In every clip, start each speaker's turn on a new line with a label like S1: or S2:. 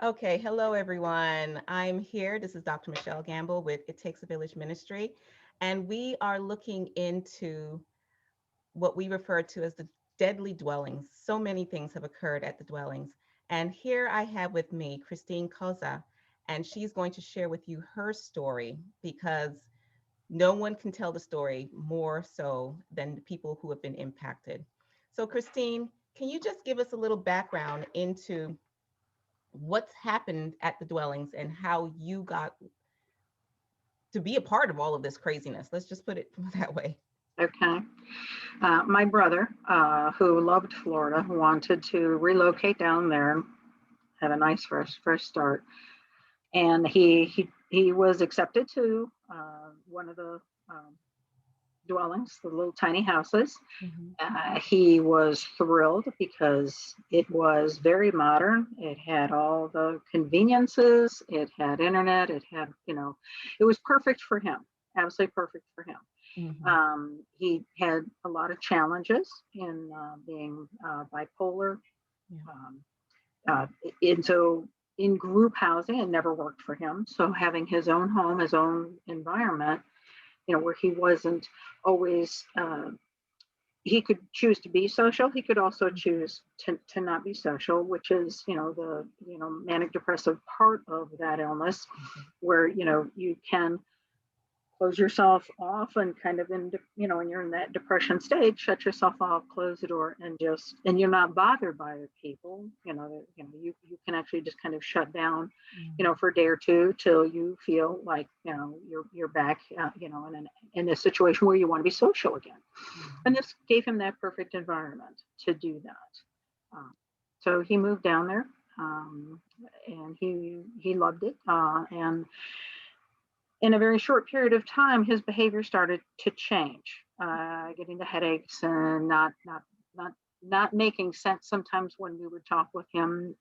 S1: Okay, hello everyone. I'm here. This is Dr. Michelle Gamble with It Takes a Village Ministry, and we are looking into what we refer to as the deadly dwellings. So many things have occurred at the dwellings. And here I have with me Christine Koza, and she's going to share with you her story because no one can tell the story more so than the people who have been impacted. So, Christine, can you just give us a little background into what's happened at the dwellings and how you got to be a part of all of this craziness? Let's just put it that way.
S2: Okay. My brother, who loved Florida, wanted to relocate down there and have a nice fresh start. And he was accepted to one of the dwellings, the little tiny houses.
S1: Mhm.
S2: He was thrilled because it was very modern. It had all the conveniences. It had internet. It was perfect for him. Absolutely perfect for him.
S1: Mhm.
S2: He had a lot of challenges in being bipolar.
S1: Yeah.
S2: Um, uh, and so in group housing, it never worked for him. So having his own home, his own environment, where he wasn't always, he could choose to be social. He could also choose to not be social, which is, the manic depressive part of that illness,
S1: Mhm.
S2: where, you can close yourself off and kind of when you're in that depression state, shut yourself off, close the door, and you're not bothered by the people. You can actually just kind of shut down,
S1: Mhm.
S2: for a day or two till you feel like, you're back, in a situation where you want to be social again. And
S1: Mhm.
S2: this gave him that perfect environment to do that. So he moved down there, and he loved it. And in a very short period of time, his behavior started to change, getting the headaches and not not making sense sometimes when we would talk with him,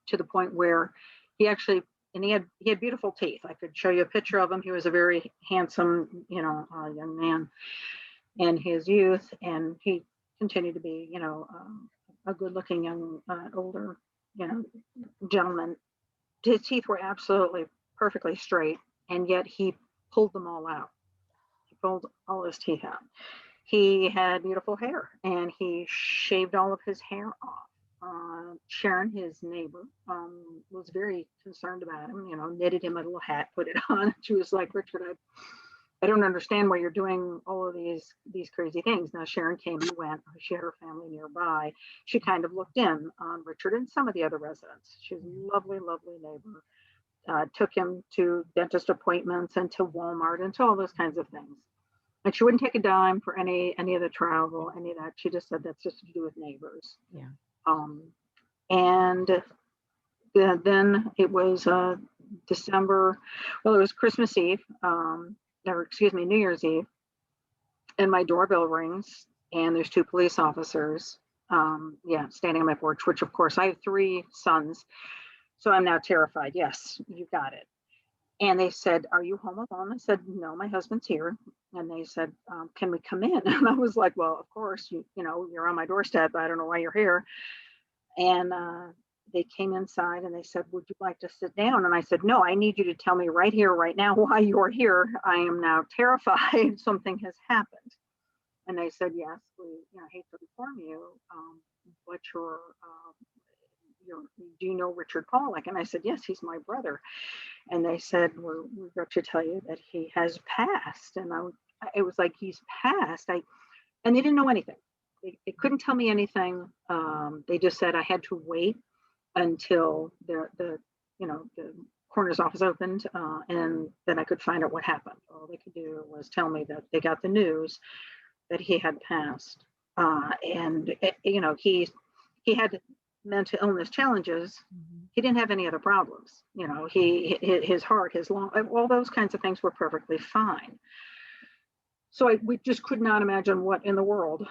S2: to the point where he actually and he had beautiful teeth. I could show you a picture of him. He was a very handsome, young man in his youth, and he continued to be, a good-looking young, older, you know, gentleman. His teeth were absolutely perfectly straight, and yet he pulled them all out. He pulled all his teeth out. He had beautiful hair, and he shaved all of his hair off. Sharon, his neighbor, was very concerned about him. Knitted him a little hat, put it on. She was like, "Richard, I don't understand why you're doing all of these crazy things." Now Sharon came and went. She had her family nearby. She kind of looked in on Richard and some of the other residents. She was a lovely, lovely neighbor. Took him to dentist appointments and to Walmart and to all those kinds of things. And she wouldn't take a dime for any of the travel, any of that. She just said that's just to do with neighbors.
S1: Yeah.
S2: Um, and then it was December. Well, it was Christmas Eve, or excuse me, New Year's Eve, and my doorbell rings, and there's two police officers, yeah, standing on my porch. Which, of course, I have three sons, so I'm now terrified. Yes, you got it. And they said, "Are you home alone?" I said, "No, my husband's here." And they said, "Can we come in?" And I was like, "Well, of course, you're on my doorstep. I don't know why you're here." And they came inside and they said, "Would you like to sit down?" And I said, "No, I need you to tell me right here, right now, why you're here. I am now terrified. Something has happened." And they said, "Yes, we hate to inform you, but your do you know Richard Pollack?" And I said, "Yes, he's my brother." And they said, "We got to tell you that he has passed." And it was like, "He's passed." And they didn't know anything. They couldn't tell me anything. They just said I had to wait until the coroner's office opened, and then I could find out what happened. All they could do was tell me that they got the news that he had passed, and he had mental illness challenges.
S1: Mhm.
S2: He didn't have any other problems. His heart, his lung, all those kinds of things were perfectly fine. So we just could not imagine what in the world.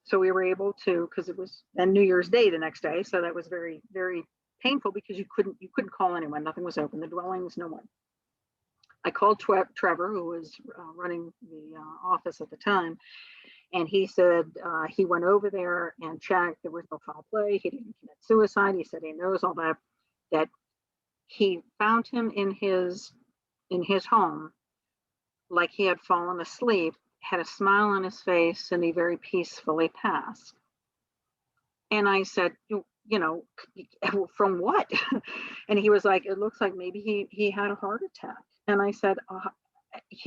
S2: So we were able to, because it was a New Year's Day the next day, so that was very, very painful because you couldn't call anyone. Nothing was open. The dwellings, no one. I called Trevor, who was running the office at the time, And he said he went over there and checked. There was no foul play. He didn't commit suicide. He said he knows all that. That he found him in his home, like he had fallen asleep, had a smile on his face, and he very peacefully passed. And I said, you know, from what? And he was like, it looks like maybe he had a heart attack. And I said,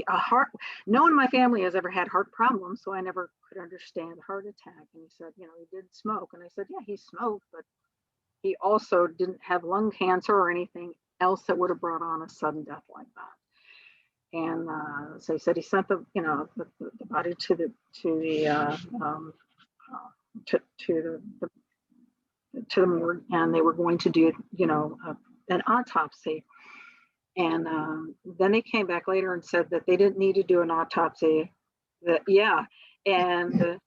S2: a heart. No one in my family has ever had heart problems, so I never could understand a heart attack. And he said, you know, he did smoke. And I said, yeah, he smoked, but he also didn't have lung cancer or anything else that would have brought on a sudden death like that. And so he said he sent the, you know, the body to the morgue, and they were going to do, you know, an autopsy. And then they came back later and said that they didn't need to do an autopsy. That yeah, and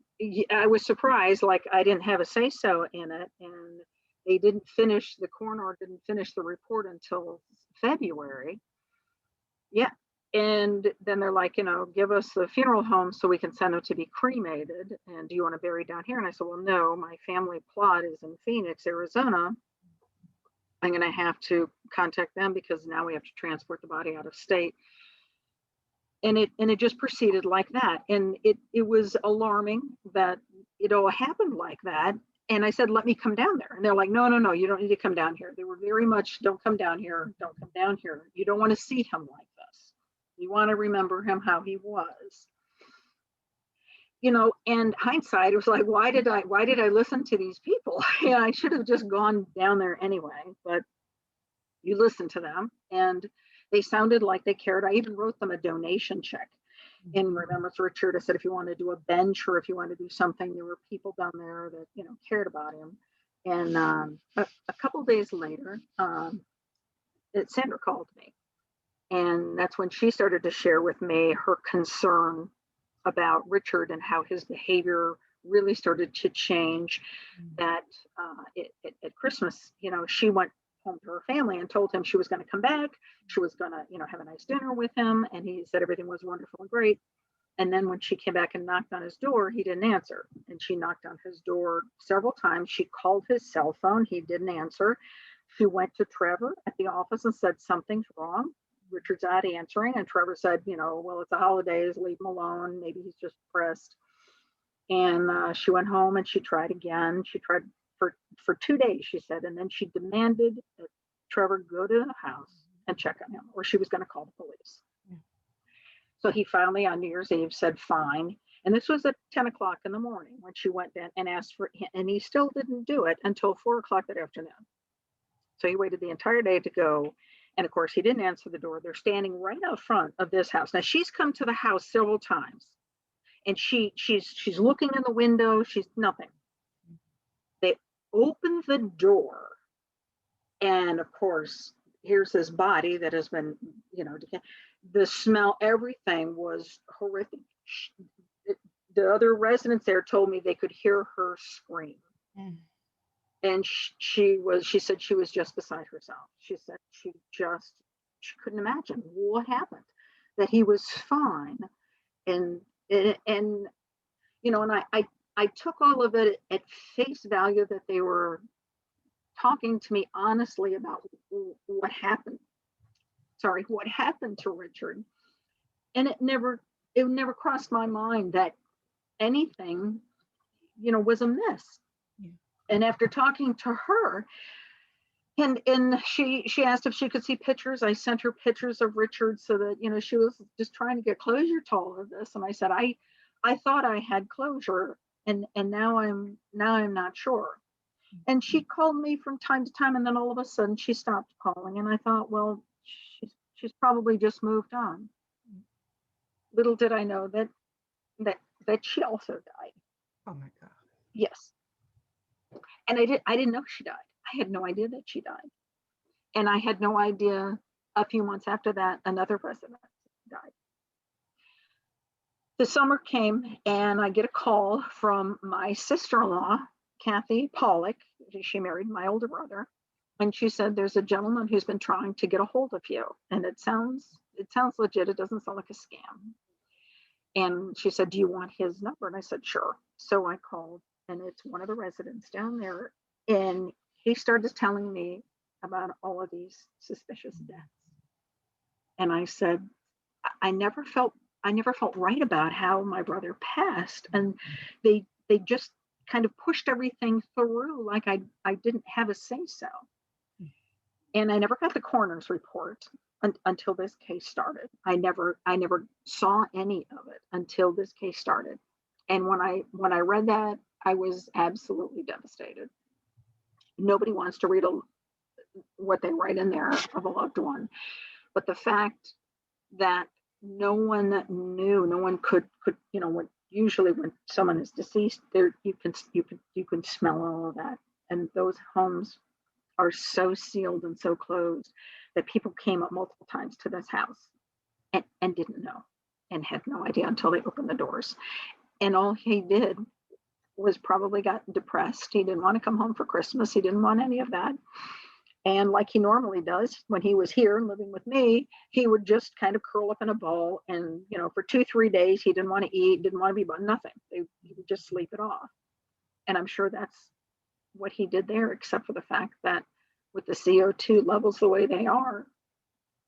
S2: I was surprised, like I didn't have a say so in it, and they didn't finish. The coroner didn't finish the report until February. Yeah, and then they're like, you know, give us the funeral home so we can send him to be cremated. And do you want to bury down here? And I said, well, no, my family plot is in Phoenix, Arizona. I'm going to have to contact them because now we have to transport the body out of state. And it just proceeded like that. And it was alarming that it all happened like that. And I said, let me come down there. And they're like, no, you don't need to come down here. They were very much, don't come down here. Don't come down here. You don't want to see him like this. You want to remember him how he was. You know, and hindsight, it was like, why did I listen to these people? Yeah, I should have just gone down there anyway, but you listen to them, and they sounded like they cared. I even wrote them a donation check in remembrance of Richard. I said, if you want to do a bench or if you want to do something, there were people down there that, you know, cared about him. And a couple of days later, Sandra called me, and that's when she started to share with me her concern about Richard and how his behavior really started to change. That at Christmas, you know, she went home to her family and told him she was going to come back. She was going to, you know, have a nice dinner with him. And he said everything was wonderful and great. And then when she came back and knocked on his door, he didn't answer. And she knocked on his door several times. She called his cell phone. He didn't answer. She went to Trevor at the office and said, something's wrong. Richard's not answering. And Trevor said, you know, well, it's the holidays, leave him alone. Maybe he's just depressed. And she went home and she tried again. She tried for 2 days, she said. And then she demanded that Trevor go to the house and check on him, or she was going to call the police. Yeah. So he finally on New Year's Eve said, fine. And this was at 10 o'clock in the morning when she went in and asked for him, and he still didn't do it until 4 o'clock that afternoon. So he waited the entire day to go. And of course, he didn't answer the door. They're standing right out front of this house. Now she's come to the house several times, and she's looking in the window. She's nothing. They open the door, and of course, here's his body that has been, you know, the smell, everything was horrific. The other residents there told me they could hear her scream. Mm. And she said she was just beside herself. She said she couldn't imagine what happened, that he was fine. And you know, and I took all of it at face value, that they were talking to me honestly about what happened to Richard. And it never crossed my mind that anything, you know, was amiss. Yeah. And after talking to her, and she asked if she could see pictures. I sent her pictures of Richard so that, you know, she was just trying to get closure to all of this. And I said, I thought I had closure, and now I'm not sure. And she called me from time to time, and then all of a sudden she stopped calling. And I thought, well, she's probably just moved on. Little did I know that she also died.
S1: Oh my God.
S2: Yes. And I didn't know she died. I had no idea that she died. And I had no idea a few months after that, another resident died. The summer came, and I get a call from my sister-in-law, Kathy Pollock. She married my older brother. And she said, there's a gentleman who's been trying to get a hold of you. And it sounds legit. It doesn't sound like a scam. And she said, do you want his number? And I said, sure. So I called, and it's one of the residents down there. And he started telling me about all of these suspicious deaths. And I said, I never felt I never felt right about how my brother passed. And they just kind of pushed everything through like I didn't have a say so. And I never got the coroner's report until this case started. I never saw any of it until this case started. And when I read that, I was absolutely devastated. Nobody wants to read what they write in there of a loved one, but the fact that no one knew, no one could when usually when someone is deceased, there you can smell all of that, and those homes are so sealed and so closed that people came up multiple times to this house and didn't know and had no idea until they opened the doors. And all he did was probably got depressed. He didn't want to come home for Christmas. He didn't want any of that. And like he normally does when he was here and living with me, he would just kind of curl up in a ball. And, for 2-3 days, he didn't want to eat, didn't want to be about nothing. He would just sleep it off. And I'm sure that's what he did there, except for the fact that with the CO2 levels the way they are,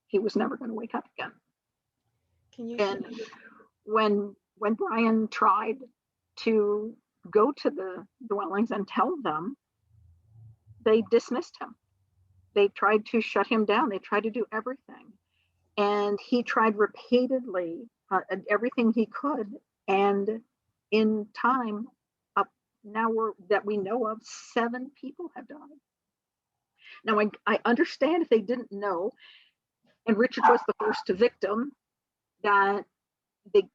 S2: he was never going to wake up again.
S1: Can you?
S2: And when Brian tried to go to the dwellings and tell them, they dismissed him. They tried to shut him down. They tried to do everything. And he tried repeatedly everything he could. And in time, up now that we know of, 7 people have died. Now, I understand if they didn't know, and Richard was the first victim, that they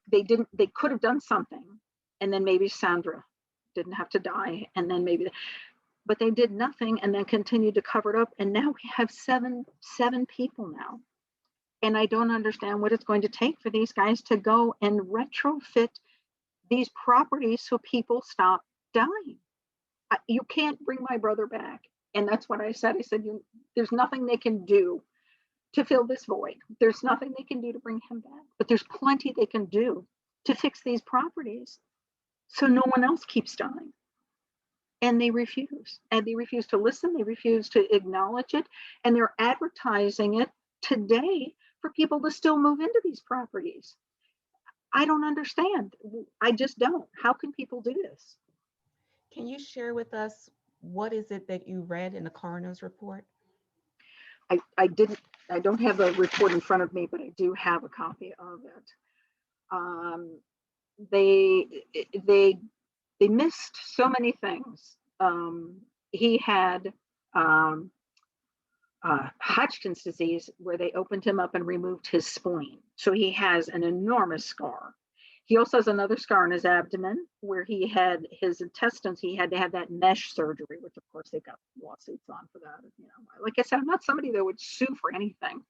S2: could have done something. And then maybe Sandra didn't have to die. And then but they did nothing and then continued to cover it up. And now we have seven people now. And I don't understand what it's going to take for these guys to go and retrofit these properties so people stop dying. You can't bring my brother back. And that's what I said. I said, there's nothing they can do to fill this void. There's nothing they can do to bring him back, but there's plenty they can do to fix these properties so no one else keeps dying. And they refuse. And they refuse to listen. They refuse to acknowledge it. And they're advertising it today for people to still move into these properties. I don't understand. I just don't. How can people do this?
S1: Can you share with us what is it that you read in the coroner's report?
S2: I don't have a report in front of me, but I do have a copy of it. They missed so many things. He had Hodgkin's disease, where they opened him up and removed his spleen. So he has an enormous scar. He also has another scar in his abdomen where he had his intestines. He had to have that mesh surgery, which of course they got lawsuits on for that. Like I said, I'm not somebody that would sue for anything.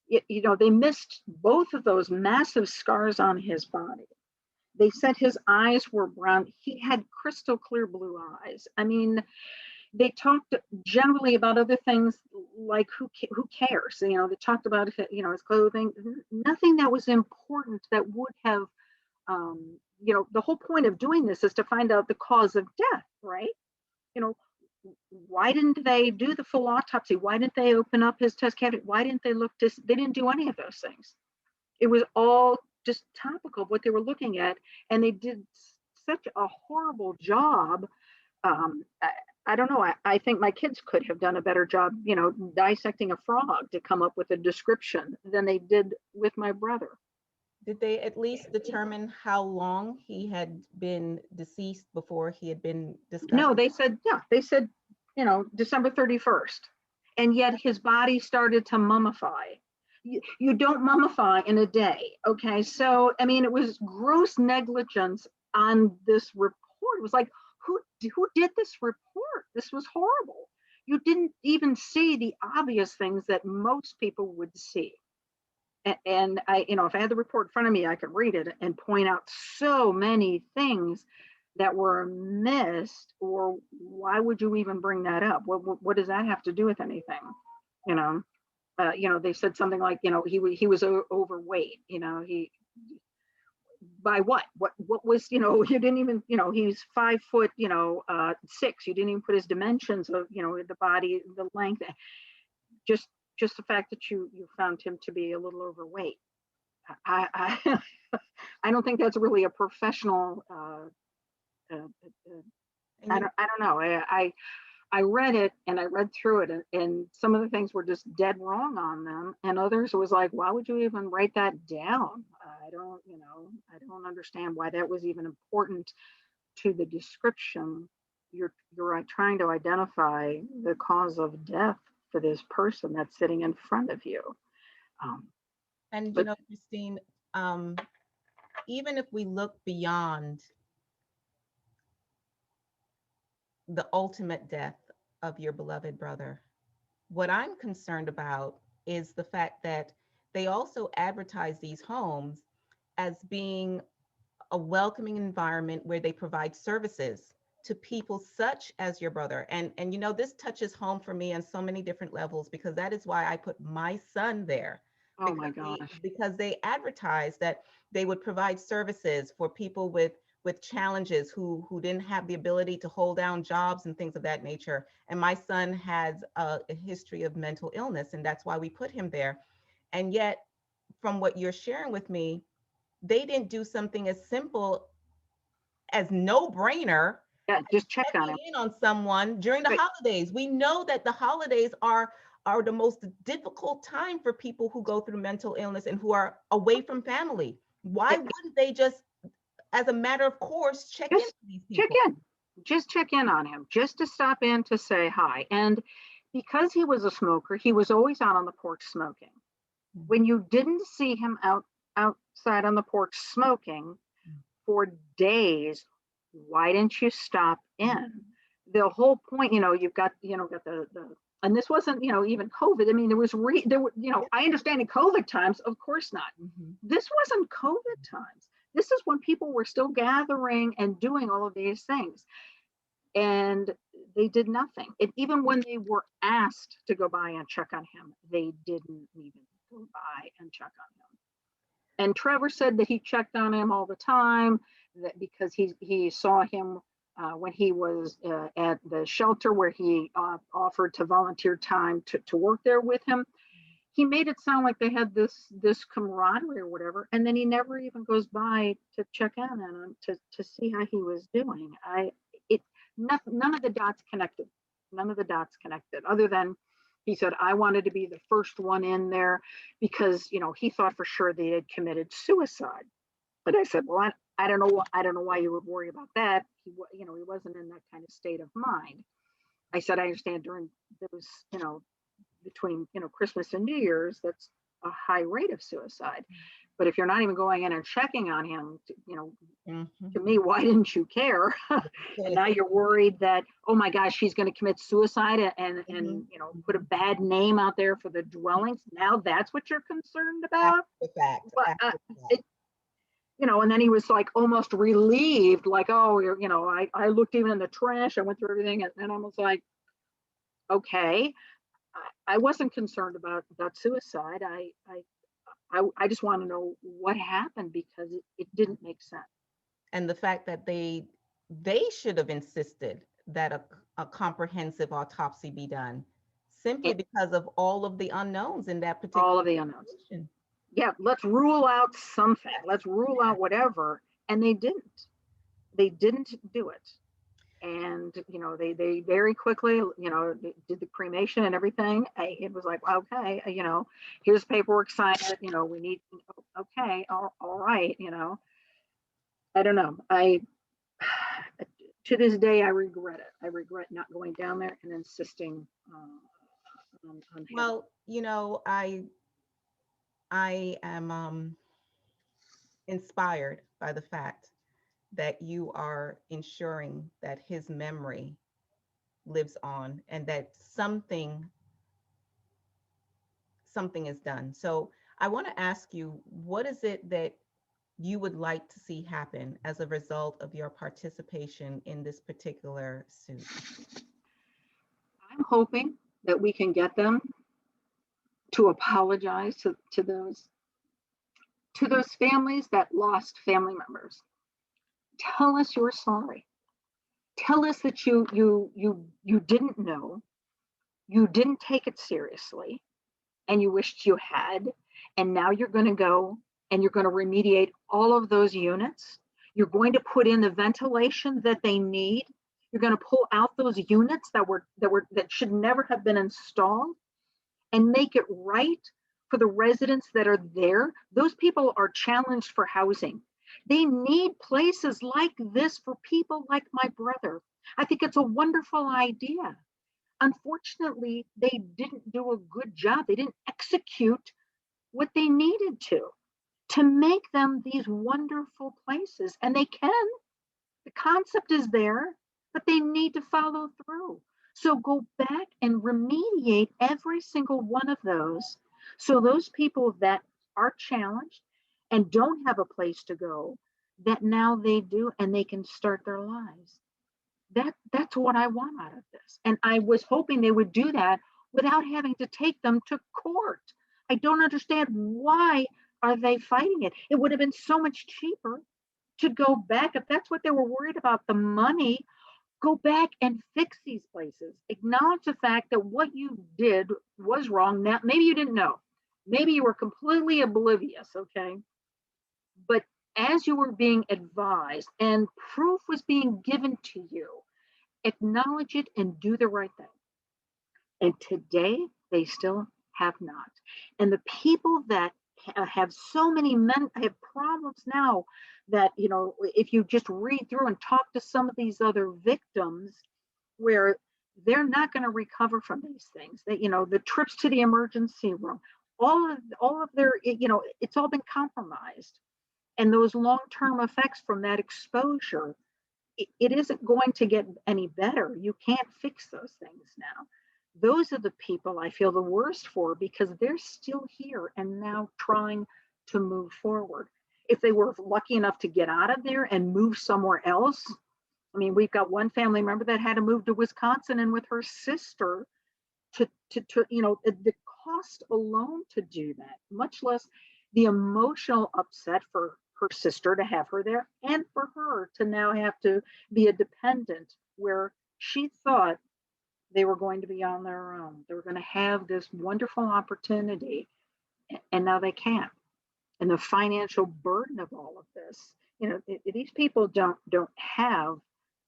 S2: They missed both of those massive scars on his body. They said his eyes were brown. He had crystal clear blue eyes. I mean, they talked generally about other things like who cares? They talked about his clothing, nothing that was important that would have, the whole point of doing this is to find out the cause of death, right? Why didn't they do the full autopsy? Why didn't they open up his chest cavity? Why didn't they look this? They didn't do any of those things. It was all just topical of what they were looking at, and they did such a horrible job. I don't know. I think my kids could have done a better job, dissecting a frog to come up with a description than they did with my brother.
S1: Did they at least determine how long he had been deceased before he had been discovered?
S2: No, they said, December 31st. And yet his body started to mummify. You don't mummify in a day. Okay. So, it was gross negligence on this report. It was like, who did this report? This was horrible. You didn't even see the obvious things that most people would see. And I, if I had the report in front of me, I could read it and point out so many things that were missed. Or why would you even bring that up? What does that have to do with anything? They said something like, he was overweight. by what? What was, you didn't even, he's 5 foot, 6. You didn't even put his dimensions of, the body, the length. Just just the fact that you found him to be a little overweight. I I don't think that's really a professional. Uh, uh,
S1: And you know,
S2: I don't know. I read it and I read through it, and some of the things were just dead wrong on them, and others was like, why would you even write that down? I don't understand why that was even important to the description. You're trying to identify the cause of death for this person that's sitting in front of you. Um,
S1: and
S2: but
S1: Christine, um, even if we look beyond the ultimate death of your beloved brother, what I'm concerned about is the fact that they also advertise these homes as being a welcoming environment where they provide services to people such as your brother. And this touches home for me on so many different levels, because that is why I put my son there,
S2: oh my gosh,
S1: because they advertised that they would provide services for people with challenges who didn't have the ability to hold down jobs and things of that nature. And my son has a history of mental illness, and that's why we put him there. And yet, from what you're sharing with me, they didn't do something as simple as no brainer
S2: yeah, just check on
S1: checking
S2: him.
S1: in on someone during the
S2: Right.
S1: holidays. We know that the holidays are the most difficult time for people who go through mental illness and who are away from family. Why
S2: That,
S1: wouldn't they just, as a matter of course, check in
S2: just
S1: with these
S2: check
S1: people?
S2: in. Just check in on him, just to stop in to say hi. And because he was a smoker, he was always out on the porch smoking. When you didn't see him outside on the porch smoking for days, why didn't you stop in? The whole point, you've got, got the and this wasn't, even COVID. I mean, there were, I understand in COVID times, of course not.
S1: Mhm.
S2: This wasn't COVID times. This is when people were still gathering and doing all of these things, and they did nothing. And even when they were asked to go by and check on him, they didn't even go by and check on him. And Trevor said that he checked on him all the time, that because he saw him when he was at the shelter where he offered to volunteer time to work there with him. He made it sound like they had this camaraderie or whatever, and then he never even goes by to check in on him to see how he was doing. It none of the dots connected. None of the dots connected, other than he said, I wanted to be the first one in there because he thought for sure they had committed suicide. But I said, well, I don't know. I don't know why you would worry about that. He wasn't in that kind of state of mind. I said, I understand during those, between Christmas and New Year's, that's a high rate of suicide. But if you're not even going in and checking on him,
S1: Mhm.
S2: to me, why didn't you care? And now you're worried that, oh my gosh, she's going to commit suicide and
S1: Mhm.
S2: put a bad name out there for the dwellings. Now that's what you're concerned about.
S1: After the fact,
S2: But
S1: after the fact.
S2: it, and then he was like almost relieved, like, oh, I looked even in the trash, I went through everything, and I was like, okay. I wasn't concerned about suicide. I just want to know what happened, because it didn't make sense.
S1: And the fact that they should have insisted that a comprehensive autopsy be done, simply
S2: It,
S1: because of all of the unknowns in that
S2: all
S1: particular
S2: of the unknowns.
S1: situation.
S2: Yeah, let's rule out something.
S1: Yes,
S2: Let's rule out
S1: yes.
S2: whatever. And they didn't. They didn't do it. And they very quickly did the cremation and everything. It was like, okay, here's paperwork, sign it. We need, okay, all right. I don't know. I To this day, I regret it. I regret not going down there and insisting on having.
S1: Well, I am inspired by the fact that you are ensuring that his memory lives on, and that something is done. So I want to ask you, what is it that you would like to see happen as a result of your participation in this particular suit?
S2: I'm hoping that we can get them to apologize to those To those families that lost family members, tell us you're sorry. Tell us that you didn't know, you didn't take it seriously, and you wished you had, and now you're going to go and you're going to remediate all of those units. You're going to put in the ventilation that they need. You're going to pull out those units that should never have been installed, and make it right for the residents that are there. Those people are challenged for housing. They need places like this for people like my brother. I think it's a wonderful idea. Unfortunately, they didn't do a good job. They didn't execute what they needed to make them these wonderful places. And they can. The concept is there, but they need to follow through. So go back and remediate every single one of those. So those people that are challenged and don't have a place to go, that now they do, and they can start their lives. That's what I want out of this. And I was hoping they would do that without having to take them to court. I don't understand, why are they fighting it? It would have been so much cheaper to go back. If that's what they were worried about, the money, go back and fix these places. Acknowledge the fact that what you did was wrong. Now, maybe you didn't know. Maybe you were completely oblivious, okay? But as you were being advised and proof was being given to you, acknowledge it and do the right thing. And today, they still have not. And the people that have so many men have problems now, that, you know, if you just read through and talk to some of these other victims, where they're not going to recover from these things, that, you know, the trips to the emergency room, all of their, you know, it's all been compromised. And those long-term effects from that exposure, it isn't going to get any better. You can't fix those things now. Those are the people I feel the worst for, because they're still here and now trying to move forward. If they were lucky enough to get out of there and move somewhere else, I mean, we've got one family member that had to move to Wisconsin and with her sister to you know, the cost alone to do that, much less the emotional upset for her sister to have her there, and for her to now have to be a dependent where she thought they were going to be on their own. They were going to have this wonderful opportunity, and now they can't. And the financial burden of all of this, you know, these people don't have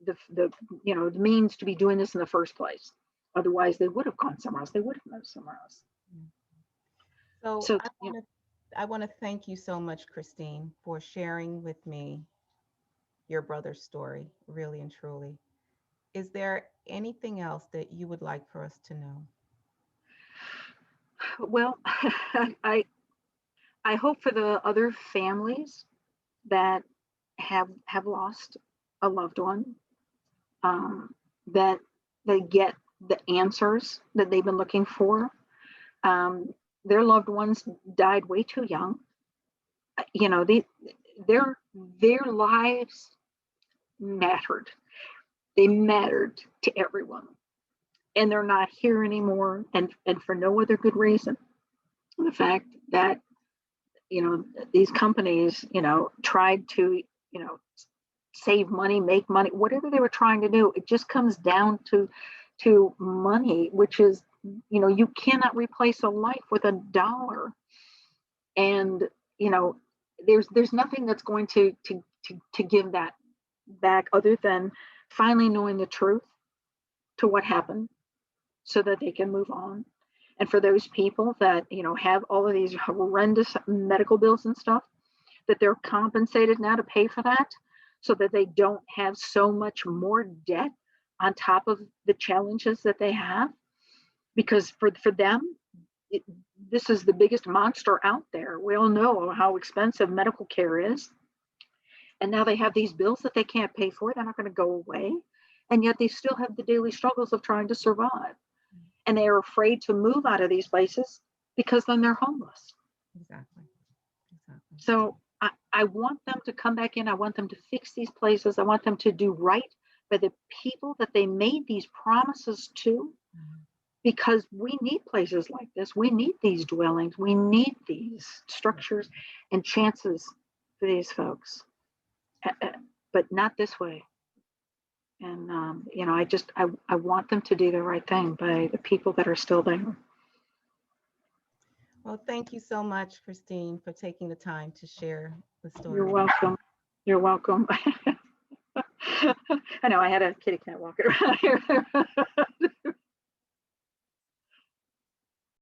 S2: the you know, the means to be doing this in the first place. Otherwise, they would have gone somewhere else. They would have moved somewhere else.
S1: So
S2: So,
S1: I want to I want to thank you so much, Christine, for sharing with me your brother's story, really and truly. Is there anything else that you would like for us to know?
S2: well, I I hope for the other families that have lost a loved one, that they get the answers that they've been looking for. Um, their loved ones died way too young. You know, their their lives mattered. They mattered to everyone, and they're not here anymore, and for no other good reason. The fact that, you know, these companies, you know, tried to, you know, save money, make money, whatever they were trying to do, it just comes down to money, which is, you know, you cannot replace a life with a dollar. And, you know, there's nothing that's going to give that back, other than finally knowing the truth to what happened, so that they can move on. And for those people that, you know, have all of these horrendous medical bills and stuff, that they're compensated now to pay for that, so that they don't have so much more debt on top of the challenges that they have. Because for them, it, this is the biggest monster out there. We all know how expensive medical care is. And now they have these bills that they can't pay for. They're not going to go away. And yet they still have the daily struggles of trying to survive. And they are afraid to move out of these places, because then they're homeless.
S1: Exactly. Exactly.
S2: So I want them to come back in. I want them to fix these places. I want them to do right by the people that they made these promises to.
S1: Mhm.
S2: because we need places like this. We need these dwellings. We need these structures and chances for these folks, but not this way. And I want them to do the right thing by the people that are still there.
S1: Well, thank you so much, Christine, for taking the time to share the
S2: You're
S1: story.
S2: welcome. You're welcome. I know I had a kitty cat walking around here.